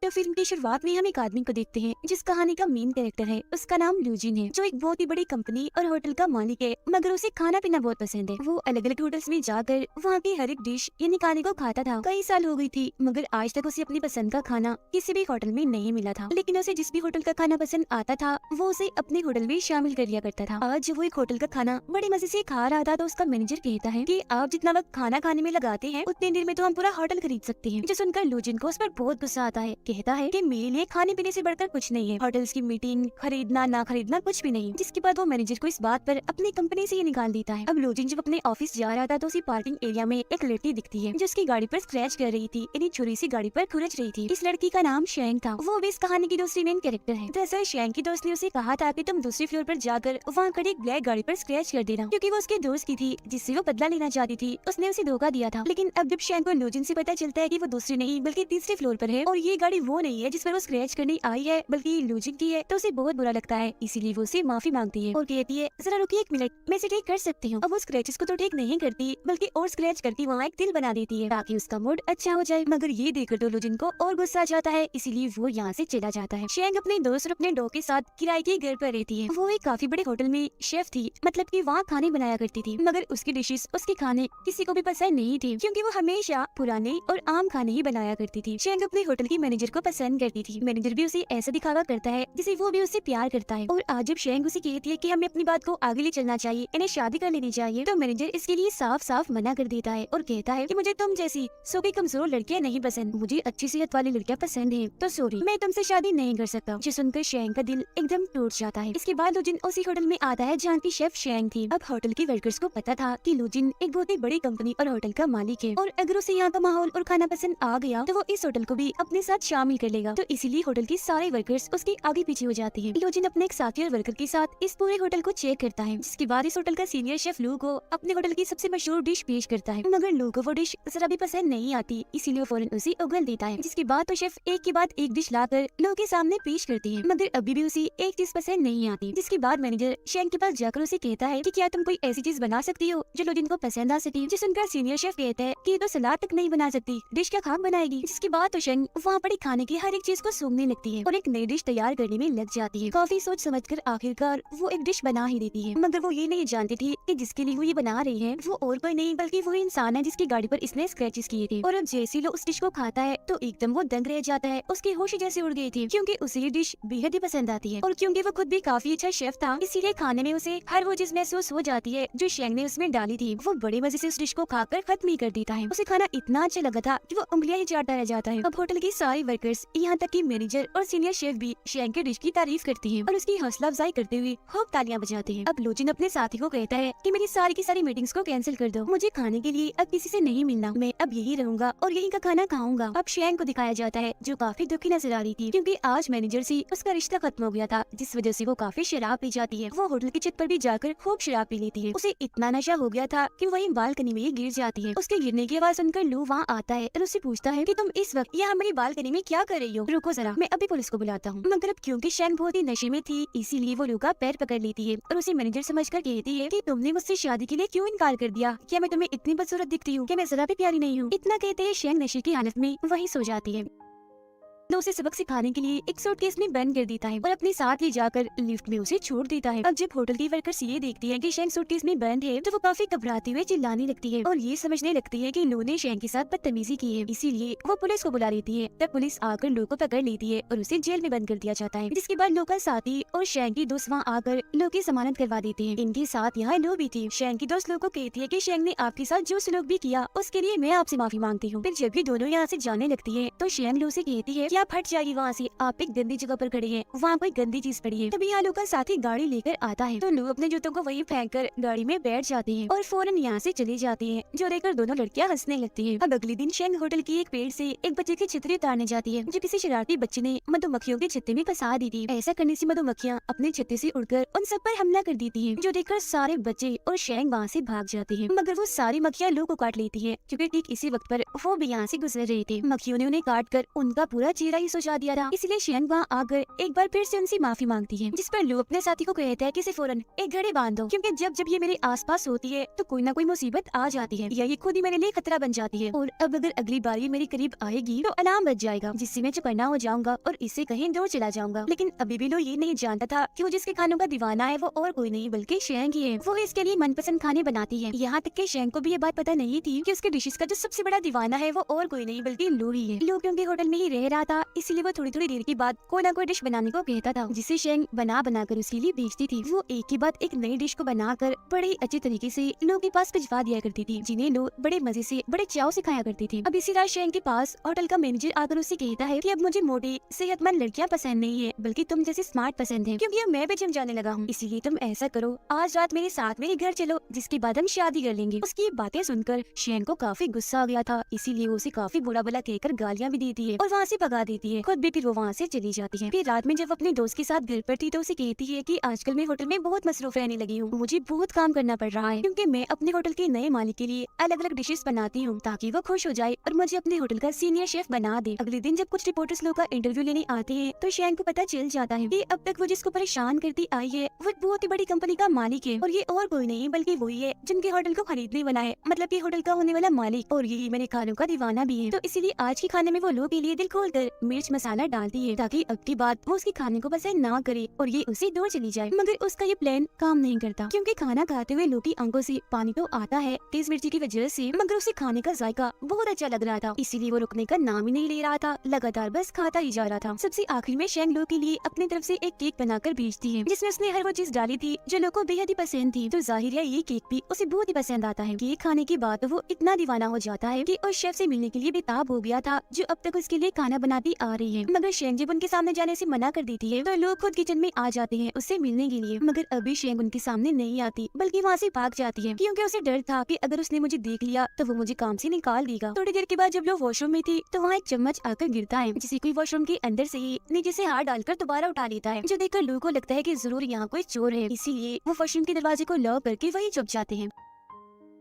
तो फिल्म की शुरुआत में हम एक आदमी को देखते हैं जिस कहानी का मेन कैरेक्टर है। उसका नाम ल्यूजिन है, जो एक बहुत ही बड़ी कंपनी और होटल का मालिक है, मगर उसे खाना पीना बहुत पसंद है। वो अलग अलग होटल्स में जाकर वहाँ की हर एक डिश यानी खाने को खाता था। कई साल हो गई थी, मगर आज तक उसे अपनी पसंद का खाना किसी भी होटल में नहीं मिला था। लेकिन उसे जिस भी होटल का खाना पसंद आता था, वो उसे अपने होटल में शामिल कर लिया करता था। आज वो एक होटल का खाना बड़े मजे से खा रहा था, तो उसका मैनेजर कहता है कि आप जितना वक्त खाना खाने में लगाते हैं, उतने देर में तो हम पूरा होटल खरीद सकते हैं। जो सुनकर ल्यूजिन को उस पर बहुत गुस्सा आता है। कहता है कि मेरे लिए खाने पीने से बढ़कर कुछ नहीं है, होटल्स की मीटिंग, खरीदना ना खरीदना कुछ भी नहीं। जिसके बाद वो मैनेजर को इस बात पर अपनी कंपनी से ही निकाल देता है। अब ल्यूजिन जब अपने ऑफिस जा रहा था, तो उसी पार्किंग एरिया में एक लड़की दिखती है जो उसकी गाड़ी पर स्क्रैच कर रही थी, यानी छुरी से गाड़ी पर खुरच रही थी। इस लड़की का नाम शेंग था। वो भी इस कहानी की दूसरी मेन कैरेक्टर है। दरअसल शेंग की दोस्त ने उसे कहा था कि तुम दूसरे फ्लोर पर जाकर वहाँ खड़ी एक ब्लैक गाड़ी पर स्क्रैच कर देना, क्योंकि वो उसके दोस्त की थी जिससे वो बदला लेना चाहती थी। उसने उसे धोखा दिया था। लेकिन अब जब शेंग को ल्यूजिन से पता चलता है कि वो दूसरी नहीं बल्कि तीसरे फ्लोर पर है और ये गाड़ी वो नहीं है जिस पर वो स्क्रैच करने आई है, बल्कि ल्यूजिन की है, तो उसे बहुत बुरा लगता है। इसीलिए वो उसे माफी मांगती है और कहती है, जरा रुकिए 1 मिनट, मैं इसे ठीक कर सकती हूँ। अब वो स्क्रैचेस को तो ठीक नहीं करती, बल्कि और स्क्रैच करती वहाँ एक दिल बना देती है ताकि उसका मूड अच्छा हो जाए। मगर ये देखकर तो ल्यूजिन को और गुस्सा आ जाता है, इसीलिए वो यहाँ से चला जाता है। शेंग अपने दोस्त और अपने डॉग के साथ किराए के घर पर रहती है। वो एक काफी बड़े होटल में शेफ थी, मतलब कि वहाँ खाने बनाया करती थी, मगर उसकी डिशेस, उसके खाने किसी को भी पसंद नहीं थे, क्योंकि वो हमेशा पुराने और आम खाने ही बनाया करती थी। शेंग अपने होटल की मैनेजर को पसंद करती थी। मैनेजर भी उसे ऐसा दिखावा करता है जिसे वो भी उससे प्यार करता है। और आज जब शेंग उसे कहती है कि हमें अपनी बात को आगे ले चलना चाहिए, इन्हें शादी कर लेनी चाहिए, तो मैनेजर इसके लिए साफ साफ मना कर देता है और कहता है कि मुझे तुम जैसी सूखी कमजोर लड़कियां नहीं पसंद, मुझे अच्छी सेहत वाली लड़कियां पसंद है, तो सॉरी, मैं तुमसे शादी नहीं कर सकता। जो सुनकर शेंग का दिल एकदम टूट जाता है। इसके बाद ल्यूजिन उसी होटल में आता है जहाँ की शेफ शेंग थी। अब होटल के वर्कर्स को पता था कि ल्यूजिन एक बहुत ही बड़ी कंपनी और होटल का मालिक है, और अगर उसे यहाँ का माहौल और खाना पसंद आ गया तो वो इस होटल को भी अपने साथ शामिल कर लेगा। तो इसीलिए होटल के सारे वर्कर्स उसके आगे पीछे हो जाते हैं। ल्यूजिन अपने एक साथी और वर्कर के साथ इस पूरे होटल को चेक करता है। जिसके बाद इस होटल का सीनियर शेफ लू को अपने होटल की सबसे मशहूर डिश पेश करता है, मगर लू को वो डिश जरा भी पसंद नहीं आती, इसीलिए वो फौरन उसे उगल देता है। जिसके बाद तो शेफ एक के बाद एक डिश लाकर लू के सामने पेश करती है, मगर अभी भी उसे एक चीज पसंद नहीं आती। जिसके बाद मैनेजर शेंग के पास जाकर उसे कहता है कि क्या तुम कोई ऐसी चीज बना सकती हो जो ल्यूजिन को पसंद आ सके। जिस उनका सीनियर शेफ कहता है कि तो सलाद तक नहीं बना सकती, डिश क्या खाक बनाएगी। जिसके बाद तो शेंग वहाँ पड़ी खाने की हर एक चीज को सूंघने लगती है और एक नई डिश तैयार करने में लग जाती है। काफी सोच समझकर आखिरकार वो एक डिश बना ही देती है, मगर वो ये नहीं जानती थी कि जिसके लिए वो ये बना रही है वो और कोई नहीं बल्कि वो इंसान है जिसकी गाड़ी पर इसने स्क्रैचेस किए थे। और अब जैसे वो उस डिश को खाता है तो एकदम वो दंग रह जाता है, उसकी होश जैसे उड़ गई थी, क्योंकि उसे ये डिश बेहद ही पसंद आती है। और क्योंकि वो खुद भी काफी अच्छा शेफ था, इसीलिए खाने में उसे हर वो चीज महसूस हो जाती है जो शेंग ने उसमें डाली थी। वो बड़े मजे से उस डिश को खाकर खत्म ही कर देता है। उसे खाना इतना अच्छा लगा था कि वो उंगलियां ही चाटता रह जाता है। अब होटल के सारे वर्कर्स, यहाँ तक कि मैनेजर और सीनियर शेफ भी शेंग के डिश की तारीफ करती है और उसकी हौसला अफजाई करते हुए खूब तालियां बजाते हैं। अब ल्यूजिन अपने साथी को कहता है कि मेरी सारी की सारी मीटिंग्स को कैंसिल कर दो, मुझे खाने के लिए अब किसी से नहीं मिलना, मैं अब यही रहूंगा और यहीं का खाना खाऊंगा। अब शेंग को दिखाया जाता है जो काफी दुखी नजर आ रही थी, क्योंकि आज मैनेजर से उसका रिश्ता खत्म हो गया था, जिस वजह से वो काफी शराब पी जाती है। वो होटल की छत पर भी जाकर खूब शराब पी लेती है। उसे इतना नशा हो गया था कि वही बालकनी में गिर जाती है। उसके गिरने की आवाज सुनकर लू वहाँ आता है और उससे पूछता है कि तुम इस वक्त यहाँ हमारी बालकनी में क्या कर रही हो, रुको जरा, मैं अभी पुलिस को बुलाता हूँ। मगर अब क्योंकि शेंग बहुत ही नशे में थी, इसीलिए वो लू का पैर पकड़ लेती है और उसे मैनेजर समझकर कहती है कि तुमने मुझसे शादी के लिए क्यों इनकार कर दिया, क्या मैं तुम्हें इतनी बदसूरत दिखती हूँ, क्या मैं जरा भी प्यारी नहीं हूँ। इतना कहते ही शेंग नशे की हालत में वहीं सो जाती है। तो उसे सबक सिखाने के लिए एक सूटकेस में बंद कर देता है और अपने साथ ले जाकर लिफ्ट में उसे छोड़ देता है। अब जब होटल की वर्कर्स ये देखती है कि शेंग सूटकेस में बंद है, तो वो काफी घबराते हुए चिल्लाने लगती है और ये समझने लगती है कि लू ने शेंग के साथ बदतमीजी की है, इसीलिए वो पुलिस को बुला लेती है। तब पुलिस आकर लू को पकड़ लेती है और उसे जेल में बंद कर दिया जाता है। जिसके बाद लू का साथी और शेंग की दोस्त वहाँ आकर लू की जमानत करवा देते हैं। इनके साथ यहाँ लू भी थी। शेंग की दोस्त लू को कहती है कि शेंग ने आपके साथ जो सलूक भी किया उसके लिए मैं आपसे माफी मांगती हूँ। फिर जब भी दोनों यहाँ से जाने लगती है तो शेंग लू से कहती है कि आप हट जाइए वहाँ से, आप एक गंदी जगह पर खड़े हैं, वहाँ कोई गंदी चीज पड़ी है। तभी लू का साथी गाड़ी लेकर आता है तो लू अपने जूतों को वहीं फेंककर गाड़ी में बैठ जाते हैं और फौरन यहाँ से चले जाते हैं, जो देखकर दोनों लड़कियां हंसने लगती हैं। अब अगले दिन शेंग होटल की एक पेड़ से एक बच्चे की छतरी उतारने जाती है, जो किसी शरारती बच्चे ने मधुमक्खियों के छत्ते में फंसा दी थी। ऐसा करने से मधुमक्खियां अपने छत्ते से उड़कर उन सब पर हमला कर देती हैं, जो देखकर सारे बच्चे और शेंग वहाँ से भाग जाते हैं। मगर वो सारी मक्खियां लू को काट लेती है, क्योंकि ठीक इसी वक्त पर वो भी यहाँ से गुजर रहे थे। मक्खियों ने उन्हें काट कर उनका पूरा चेहरा ही सुझा दिया था। इसलिए शेंग वहाँ आकर एक बार फिर से उनसे माफी मांगती है, जिस पर लू अपने साथी को कहता है कि इसे फौरन एक घड़ी बांध दो, क्योंकि जब जब ये मेरे आसपास होती है तो कोई ना कोई मुसीबत आ जाती है या ये खुद ही मेरे लिए खतरा बन जाती है, और अब अगर अगली बार ये मेरे करीब आएगी तो अलार्म बज जाएगा, जिससे मैं चौकन्ना हो जाऊंगा और इससे कहीं दूर चला जाऊंगा। लेकिन अभी भी लो ये नहीं जानता था कि वो जिसके खानों का दीवाना है वो और कोई नहीं बल्कि शेंग ही है। वो इसके लिए मनपसंद खाने बनाती है। यहाँ तक कि शेंग को भी ये बात पता नहीं थी कि उसके डिशेस का जो सबसे बड़ा दीवाना है वो और कोई नहीं बल्कि लू ही है। लू क्योंकि होटल में ही रह रहा था, इसलिए वो थोड़ी थोड़ी देर के बाद कोई ना कोई डिश बनाने को कहता था, जिसे शेंग बना कर उसके लिए भेजती थी। वो एक के बाद एक नई डिश को बनाकर बड़े अच्छे तरीके से लू के पास भिजवा दिया करती थी, जिन्हें लू बड़े मजे से बड़े चाव से खाया करती थी। अब इसी रात शेंग के पास होटल का मैनेजर आकर उसे कहता है कि अब मुझे मोटी सेहतमंद लड़कियां पसंद नहीं है बल्कि तुम जैसे स्मार्ट पसंद है, क्योंकि अब मैं भी जिम जाने लगा हूँ। इसीलिए तुम ऐसा करो, आज रात मेरे साथ मेरे घर चलो, जिसके बाद हम शादी कर लेंगे। उसकी ये बातें सुनकर शेंग को काफी गुस्सा आ गया था, इसीलिए वो उसे काफी बुरा भला कहकर गालियाँ भी देती है और वहाँ से भगा देती है। खुद भी फिर वो वहाँ से चली जाती है। फिर रात में जब अपने दोस्त के साथ घर पर थी तो उसे कहती है कि आजकल मैं होटल में बहुत मसरूफ रहने लगी हूँ, मुझे बहुत काम करना पड़ रहा है, क्योंकि मैं अपने होटल के नए मालिक के लिए अलग अलग डिशेस बनाती हूँ ताकि वो खुश हो जाए और मुझे अपने होटल का सीनियर शेफ बना दे। अगले दिन जब कुछ रिपोर्टर्स लोग का इंटरव्यू लेने आते हैं तो शेंग को पता चल जाता है कि अब तक वो जिसको परेशान करती आई है वो बहुत ही बड़ी कंपनी का मालिक है, और ये और कोई नहीं बल्कि वही है जिनके होटल को खरीदने वाला है, मतलब ये होटल का होने वाला मालिक, और यही मेरे खानों का दीवाना भी है। तो इसीलिए आज के खाने में वो लोग के लिए दिल खोल कर मिर्च मसाला डालती है ताकि अब की बात वो उसके खाने को पसंद ना करे और ये उसे दूर चली जाए। मगर उसका ये प्लान काम नहीं करता, क्योंकि खाना खाते हुए लोग की आंखों से पानी तो आता है तेज मिर्ची की वजह से, मगर उसे खाने का जायका बहुत अच्छा लग रहा था, इसीलिए वो रुकने का नाम ही नहीं ले रहा था, लगातार बस खाता ही जा रहा था। सबसे आखिर में शेंग लोग के लिए अपनी तरफ से एक केक बनाकर भेजती है, जिसमें उसने हर वो चीज डाली थी जो लोग को बेहद ही पसंद थी। तो जाहिर है ये केक भी उसे बहुत ही पसंद आता है। केक खाने के बाद वो इतना दीवाना हो जाता है कि उस शेफ से मिलने के लिए बेताब हो गया था जो अब तक उसके लिए खाना बनाती आ रही है। मगर शेंग जब उनके सामने जाने से मना कर देती है तो लोग खुद किचन में आ जाते हैं उससे मिलने के लिए, मगर अभी शेंग उनके सामने नहीं आती बल्कि वहाँ से भाग जाती है, क्योंकि उसे डर था कि अगर उसने मुझे देख लिया तो वो मुझे काम से निकाल देगा। थोड़ी देर के बाद जब लोग वॉशरूम में थी तो वहाँ एक चम्मच आकर गिरता है, जिसे कोई वॉशरूम के अंदर से ही नीचे से हाथ डालकर दोबारा उठा लेता है, जो देखकर लोगों को लगता है कि जरूर यहाँ कोई चोर है, इसीलिए वो वॉशरूम के दरवाजे को लॉक करके वहीं छुप जाते हैं।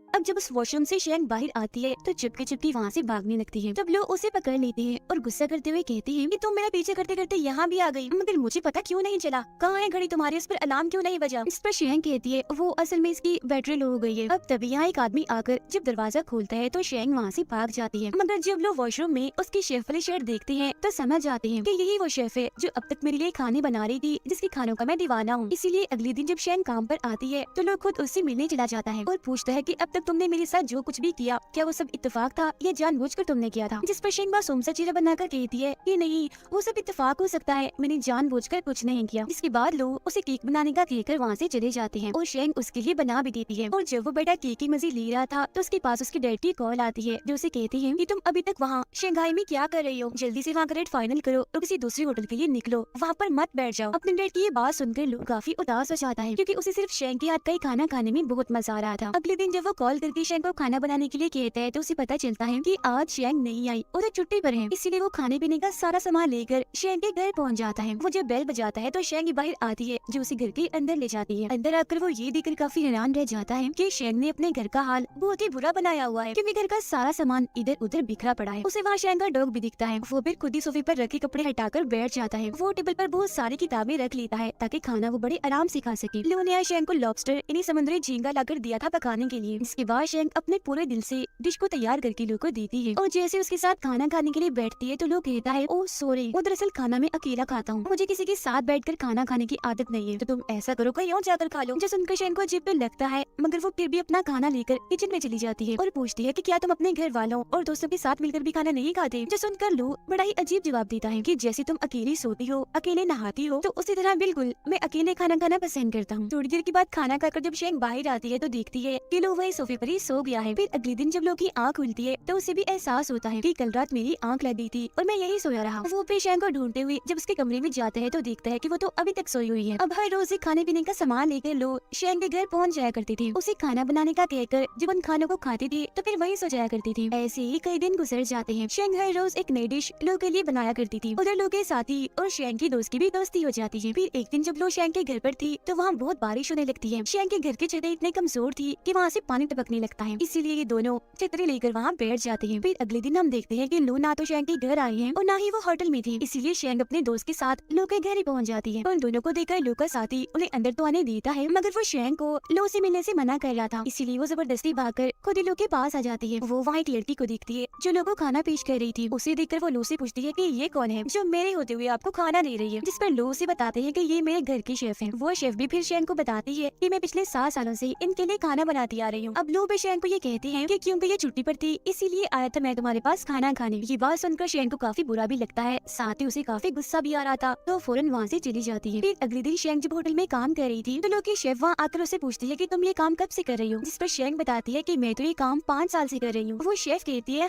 अब जब उस वॉशरूम से शेंग बाहर आती है तो चुपके चुपके वहाँ से भागने लगती है। तब लोग उसे पकड़ लेते हैं और गुस्सा करते हुए कहते हैं कि तुम मेरा पीछे करते करते यहाँ भी आ गई, मगर मुझे पता क्यों नहीं चला, कहाँ है घड़ी तुम्हारी, उस पर अलार्म क्यों नहीं बजा। इस पर शेंग कहती है वो असल में इसकी बैटरी लो हो गई है। अब तभी यहाँ एक आदमी आकर जब दरवाजा खोलता है तो शेंग वहाँ से भाग जाती है, मगर जब लोग वॉशरूम में उसकी शेफ वाली शर्ट देखते हैं तो समझ जाते हैं कि यही वो शेफ है जो अब तक मेरे लिए खाने बना रही थी, जिसके खानों का मैं दीवाना हूँ। इसीलिए अगले दिन जब शेंग काम पर आती है तो लोग खुद उससे मिलने चला जाता है और पूछता है कि अब तक तुमने मेरे साथ जो कुछ भी किया क्या वो सब इत्तेफाक था या जानबूझकर तुमने किया था। जिस पर शेंग मासूम सा चेहरा बनाकर कहती है कि नहीं, वो सब इत्तेफाक हो सकता है, मैंने जानबूझकर कुछ नहीं किया। इसके बाद लोग उसे केक बनाने का कहकर वहाँ से चले जाते हैं और शेंग उसके लिए बना भी देती है। और जब वो बेटा केक की मजे ले रहा था तो उसके पास उसकी डैड की कॉल आती है जो उसे कहती है कि तुम अभी तक वहाँ शंघाई में क्या कर रही हो, जल्दी से वहाँ का रेट फाइनल करो और किसी दूसरे होटल के लिए निकलो, वहाँ पर मत बैठ जाओ। अपने डैड की ये बात सुनकर लोग काफी उदास हो जाता है, क्योंकि उसे सिर्फ शेंग के हाथ का ही खाना खाने में बहुत मजा आ रहा था। अगले दिन जब वो कॉल करके शेंग को खाना बनाने के लिए कहता है तो उसे पता चलता है कि आज शेंग नहीं आई और वो छुट्टी पर है, इसीलिए वो खाने पीने का सारा सामान लेकर शेंग के घर पहुंच जाता है। वो जब बेल बजाता है तो शेंग बाहर आती है जो उसे घर के अंदर ले जाती है। अंदर आकर वो ये देखकर काफी हैरान रह जाता है कि शेंग ने अपने घर का हाल बहुत ही बुरा बनाया हुआ है, क्योंकि घर का सारा सामान इधर उधर बिखरा पड़ा है। उसे वहाँ शेंग का डॉग भी दिखता है। वो फिर खुद ही सोफे पर रखे कपड़े हटाकर बैठ जाता है। वो टेबल पर बहुत सारी किताबें रख लेता है ताकि खाना वो बड़े आराम से खा सके। लो ने शेंग को लॉबस्टर यानी समुद्री झींगा लाकर दिया था पकाने के लिए। इसके बाद शेंग अपने पूरे दिल से डिश को तैयार करके लोग को देती है और जैसे उसके साथ खाना खाने के लिए बैठती है तो लोग कहता है ओह सॉरी, वो दरअसल खाना मैं अकेला खाता हूँ, मुझे किसी के साथ बैठकर खाना खाने की आदत नहीं है, तो तुम ऐसा करो कहीं और जाकर खा लो। जो सुनकर शेंग को अजीब तो लगता है, मगर वो फिर भी अपना खाना लेकर किचन में चली जाती है और पूछती है कि क्या तुम अपने घर वालों और दोस्तों के साथ मिलकर भी खाना नहीं खाते। जो सुनकर लो बड़ा ही अजीब जवाब देता है कि जैसे तुम अकेली सोती हो, अकेले नहाती हो, तो उसी तरह बिल्कुल मैं अकेले खाना खाना पसंद करता हूँ। थोड़ी देर के बाद खाना खाकर जब शेंग बाहर आती है तो देखती है कि लो वही सोफे पर ही सो गया है। फिर अगले दिन जब लोग की आँख खुलती है तो उसे भी एहसास होता है कि कल रात मेरी आंख लग गई थी और मैं यही सोया रहा। वो फिर शेंग को ढूंढते हुए जब उसके कमरे में जाता है तो देखता है कि वो तो अभी तक सोई हुई है। अब हर रोज खाने पीने का सामान लेकर लो शेंग के घर पहुंच जाया करती थी। उसे खाना बनाने का कहकर जब उन खानों को खाती थी तो फिर वहीं सो जाया करती थी। ऐसे ही कई दिन गुजर जाते हैं। शेंग हर रोज एक नई डिश लो के लिए बनाया करती थी। उधर लो के साथी और शेंग की दोस्त की भी दोस्ती हो जाती है। फिर एक दिन जब लो शेंग के घर पर थी तो वहाँ बहुत बारिश होने लगती है। शेंग के घर की छतें इतनी कमजोर थी कि वहाँ से पानी टपकने लगता है। इसीलिए ये दोनों छतरी लेकर वहाँ बैठ जाते हैं। फिर अगले दिन हम देखते हैं कि लू ना तो शैंक के घर आई है और ना ही वो होटल में थी। इसीलिए शैंक अपने दोस्त के साथ लू के घर ही पहुँच जाती है। उन दोनों को देखकर लू का साथी उन्हें अंदर तो आने देता है, मगर वो शैंक को लू से मिलने से मना कर रहा था। इसीलिए वो जबरदस्ती भागकर खुद ही लू के पास आ जाती है। वो वहाँ एक लड़की को देखती है जो लू को खाना पेश कर रही थी। उसे देखकर वो लू से पूछती है कि ये कौन है जो मेरे होते हुए आपको खाना दे रही है, जिस पर लू उसे बताते हैं कि ये मेरे घर की शेफ है। वो शेफ भी फिर शैंक को बताती है कि मैं पिछले 7 सालों से इनके लिए खाना बनाती आ रही हूँ। अब लू भी शैंक को ये कहती है कि क्योंकि ये छुट्टी पर थी इसीलिए आया था मैं तुम्हारे पास खाना खाने। ये बात सुनकर शैंक को काफी बुरा भी लगता है, साथ ही उसे काफी गुस्सा भी आ रहा था, तो फौरन वहाँ से चली जाती है। फिर अगले दिन शैंक जब होटल में काम कर रही थी तो लू की शेफ वहाँ आकर उसे पूछती है कि तुम ये काम कब से कर रही हो, जिस पर शैंक बताती है कि मैं तो ये काम 5 साल से कर रही हूँ। वो शेफ कहती है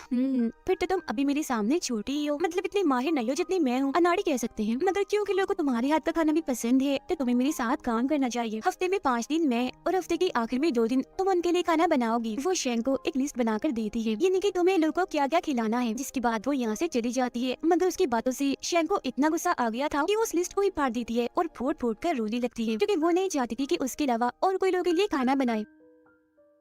फिर तो तुम अभी मेरे सामने छोटी ही हो, मतलब इतनी माहिर नहीं हो जितनी मैं हूँ, अनाड़ी कह सकते हैं, मगर क्योंकि लोगों को तुम्हारे हाथ का खाना भी पसंद है तो तुम्हें मेरे साथ काम करना चाहिए। हफ्ते में 5 दिन मैं और हफ्ते के आखिर में 2 दिन तुम उनके लिए खाना बनाओगी। वो शैंक को एक लिस्ट बनाकर देती है, यानी कि तुम्हें लोगों को क्या क्या खिलाना है। जिसके बाद वो यहाँ से चली जाती है, मगर उसकी बातों से शैंक को इतना गुस्सा आ गया था कि वो उस लिस्ट को ही फाड़ देती है और फूट कर रोने लगती है, क्योंकि वो नहीं चाहती थी कि उसके अलावा और कोई लोगों के लिए खाना बनाए।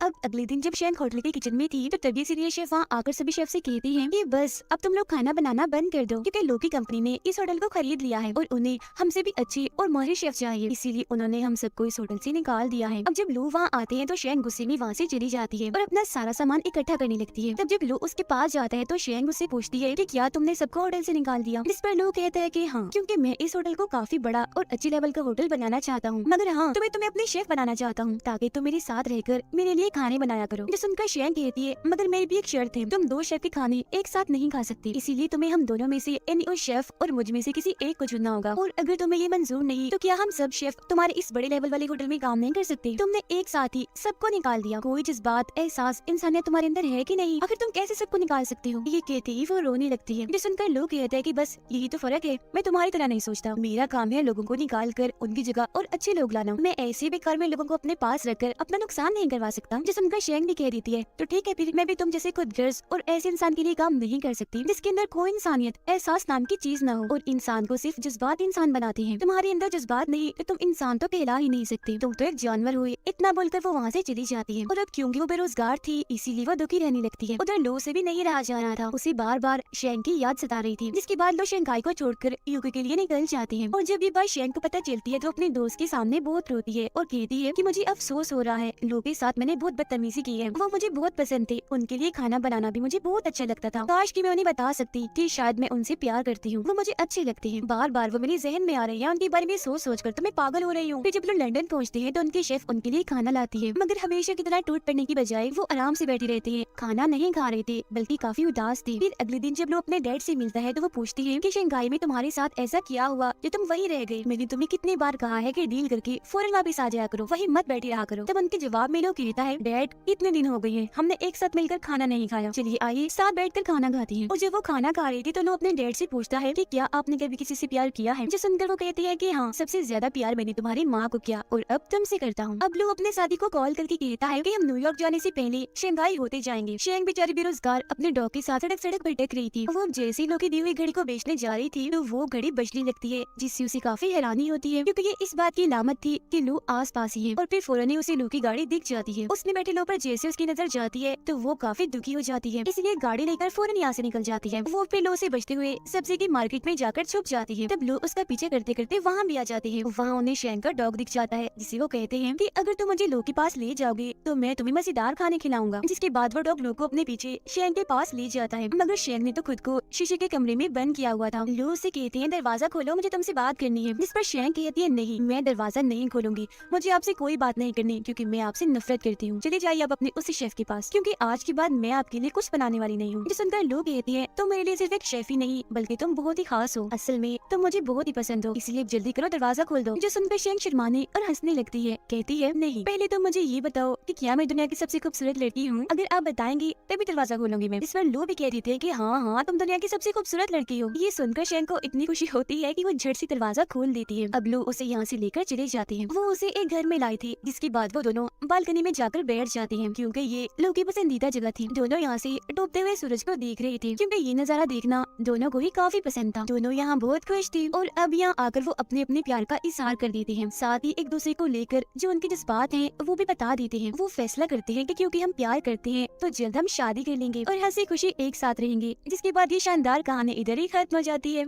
अब अगले दिन जब शैंक होटल के किचन में थी तो तभी सीनियर शेफ वहाँ आकर सभी शेफ से कहती है कि बस अब तुम लोग खाना बनाना बंद कर दो, क्योंकि लोकी कंपनी ने इस होटल को खरीद लिया है और उन्हें हमसे भी अच्छे और माहिर शेफ चाहिए, इसीलिए उन्होंने हम सबको इस होटल से निकाल दिया है। अब जब लू वहाँ आते हैं तो शैंक गुस्से में वहाँ से चली जाती है और अपना सारा सामान इकट्ठा करने लगती है। तब जब लू उसके पास जाता है तो शैंक उससे पूछती है कि क्या तुमने सबको होटल से निकाल दिया, जिस पर लू कहता है कि हाँ, क्योंकि मैं इस होटल को काफी बड़ा और अच्छे लेवल का होटल बनाना चाहता हूँ, मगर हाँ तुम्हें अपनी शेफ बनाना चाहता हूँ ताकि तुम मेरे साथ रहकर मेरे लिए खाने बनाया करो। जो सुनकर शैंक कहती है मगर मेरी भी एक शर्त है, तुम 2 शेफ के खाने एक साथ नहीं खा सकती, इसीलिए तुम्हें हम दोनों में से यानी उस शेफ और मुझ में से किसी एक को चुनना होगा, और अगर तुम्हें ये मंजूर नहीं तो क्या हम सब शेफ तुम्हारे इस बड़े लेवल वाले होटल में काम नहीं कर सकते। तुमने एक साथ ही सबको निकाल दिया, कोई जज्बात एहसास इंसानियत तुम्हारे अंदर है कि नहीं, आखिर तुम कैसे सबको निकाल सकती हो। ये कहते ही वो रोने लगती है। जो सुनकर लोग कहते हैं कि बस यही तो फर्क है, मैं तुम्हारी तरह नहीं सोचता, मेरा काम है लोगों को निकाल कर उनकी जगह और अच्छे लोग लाना, मैं ऐसे बेकार में लोगों को अपने पास रखकर अपना नुकसान नहीं करवा सकता। जो सुनकर शैंक भी कह देती है तो ठीक है, फिर मैं भी तुम जैसे खुदगर्ज और ऐसे इंसान के लिए काम नहीं कर सकती जिसके अंदर कोई इंसानियत एहसास नाम की चीज न हो, और इंसान को सिर्फ जज्बात इंसान बनाते हैं। तुम्हारे अंदर जज्बात नहीं तो तुम इंसान तो कहला ही नहीं सकते, तुम तो एक जानवर हुए। इतना बोलकर वो वहाँ से चली जाती है, और अब क्योंकि वो बेरोजगार थी इसीलिए वो दुखी रहने लगती है। उधर लो से भी नहीं रहा जा रहा था, उसे बार बार शैंक की याद सता रही थी, जिसके बाद लो शंघाई को छोड़कर यूके के लिए निकल जाती है। और जब ये बात शैंक को पता चलती है तो अपने दोस्त के सामने बहुत रोती है और कहती है कि मुझे अफसोस हो रहा है, लो के साथ मैंने बहुत बदतमीजी की है, वो मुझे बहुत पसंद थे, उनके लिए खाना बनाना भी मुझे बहुत अच्छा लगता था, काश कि मैं उन्हें बता सकती कि शायद मैं उनसे प्यार करती हूँ, वो मुझे अच्छे लगते हैं, बार बार वो मेरे जहन में आ रही है, उनके बारे में सोच कर तो मैं पागल हो रही हूँ। फिर जब लोग लंदन पहुँचते हैं तो उनके शेफ उनके लिए खाना लाती है, मगर हमेशा की तरह टूट पड़ने की बजाय वो आराम से बैठी रहती है, खाना नहीं खा रहे थे बल्कि काफी उदास थे। फिर अगले दिन जब लोग अपने डैड से मिलता है तो वो पूछती है कि शंघाई में तुम्हारे साथ ऐसा क्या हुआ जो तुम वहीं रह गए, मैंने तुम्हें कितनी बार कहा है कि डील करके फौरन वापस आ जाया करो, वहीं मत बैठी रहा करो। तब उनके जवाब में लोग कहता है डैड इतने दिन हो गए हैं हमने एक साथ मिलकर खाना नहीं खाया, चलिए आइए साथ बैठकर खाना खाते हैं। और जब वो खाना खा रही थी तो लो अपने डैड से पूछता है कि क्या आपने कभी किसी से प्यार किया है, जो सुनकर वो कहती है कि हाँ सबसे ज्यादा प्यार मैंने तुम्हारी माँ को किया और अब तुमसे करता हूँ। अब लो अपने साथी को कॉल करके कहता है कि हम न्यूयॉर्क जाने से पहले शंघाई होते जाएंगे। शैंक बेचारी बेरोजगार अपने डॉग के साथ सड़क भटक रही थी, वो जैसे लोग की दी हुई घड़ी को बेचने जा रही थी तो वो घड़ी बजने लगती है, जिससे उसे काफी हैरानी होती है क्योंकि ये इस बात की अलामत थी कि लो आस पास ही है। और फिर फौरन ही उसे लो की गाड़ी दिख जाती है, उसमें बैठे लो पर जैसे उसकी नजर जाती है तो वो काफी दुखी हो जाती है, इसलिए गाड़ी लेकर फौरन यहाँ से निकल जाती है। वो फिर लो से बचते हुए सब्जी की मार्केट में जाकर छुप जाती है। तब लो उसका पीछे करते करते वहाँ भी आ जाती है। वहाँ उन्हें शैंक का डॉग दिख जाता है, जिसे वो कहते हैं कि अगर तुम मुझे लो के पास ले जाओगे तो मैं तुम्हें मजेदार खाने खिलाऊंगा। जिसके बाद वो डॉग लो को अपने पीछे शैंक के पास ले जाता है, मगर शैंक ने तो खुद को शीशे के कमरे में बंद किया हुआ था। लो से कहते हैं दरवाजा खोलो, मुझे तुमसे बात करनी है, जिस पर शैंक कहती है नहीं मैं दरवाजा नहीं खोलूंगी, मुझे आपसे कोई बात नहीं करनी क्योंकि मैं आपसे नफरत करती हूँ, चले जाइए आप अपने उसी शेफ के पास, क्योंकि आज के बाद मैं आपके लिए कुछ बनाने वाली नहीं हूँ। जो सुनकर लोग कहती है तुम मेरे लिए सिर्फ एक शेफ ही नहीं बल्कि तुम बहुत ही खास हो, असल में तुम मुझे बहुत ही पसंद हो, इसलिए जल्दी करो दरवाजा खोल दो। जो सुनकर शैंक शर्माने और हंसने लगती है, कहती है नहीं पहले तुम मुझे ये बताओ कि क्या मैं दुनिया की सबसे खूबसूरत लड़की हूँ, अगर आप बताएंगी तभी दरवाजा खोलूंगी मैं। इस पर लो भी कह रही थी कि हाँ हाँ तुम दुनिया की सबसे खूबसूरत लड़की हो। ये सुनकर शैंक को इतनी खुशी होती है कि वो झट से दरवाजा खोल देती है। अब लो उसे यहाँ से लेकर चली जाती है। वो उसे एक घर में लाई थी, जिसके बाद वो दोनों बालकनी में जाकर आकर बैठ जाते हैं क्योंकि ये लोग की पसंदीदा जगह थी। दोनों यहाँ से डूबते हुए सूरज को देख रहे थे क्योंकि ये नजारा देखना दोनों को ही काफी पसंद था। दोनों यहाँ बहुत खुश थे और अब यहाँ आकर वो अपने अपने प्यार का इजहार कर देते हैं। साथ ही एक दूसरे को लेकर जो उनके जज्बात हैं वो भी बता देते हैं। वो फैसला करते हैं कि क्योंकि हम प्यार करते हैं तो जल्द हम शादी कर लेंगे और हंसी खुशी एक साथ रहेंगे। जिसके बाद ये शानदार कहानी इधर ही खत्म हो जाती है।